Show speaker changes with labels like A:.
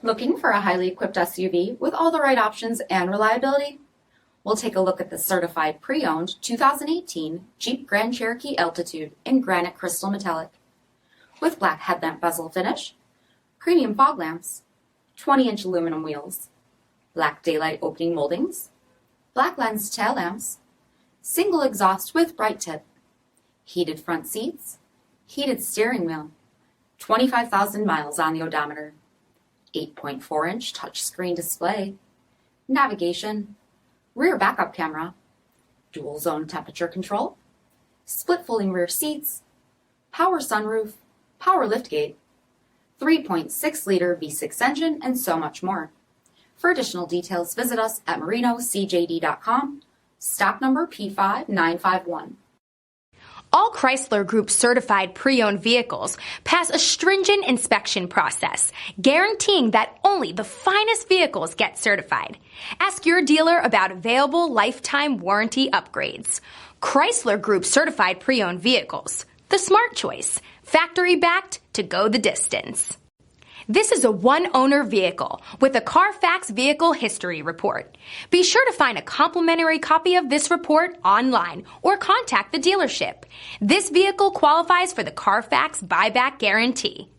A: Looking for a highly equipped SUV with all the right options and reliability? We'll take a look at the certified pre-owned 2018 Jeep Grand Cherokee Altitude in granite crystal metallic. With black headlamp bezel finish, premium fog lamps, 20-inch aluminum wheels, black daylight opening moldings, black lens tail lamps, single exhaust with bright tip, heated front seats, heated steering wheel, 25,000 miles on the odometer, 8.4-inch touchscreen display, navigation, rear backup camera, dual zone temperature control, split folding rear seats, power sunroof, power liftgate, 3.6-liter V6 engine, and so much more. For additional details, visit us at marinocjd.com, stock number P5951.
B: All Chrysler Group certified pre-owned vehicles pass a stringent inspection process, guaranteeing that only the finest vehicles get certified. Ask your dealer about available lifetime warranty upgrades. Chrysler Group certified pre-owned vehicles, the smart choice, factory backed to go the distance. This is a one-owner vehicle with a CARFAX vehicle history report. Be sure to find a complimentary copy of this report online or contact the dealership. This vehicle qualifies for the CARFAX buyback guarantee.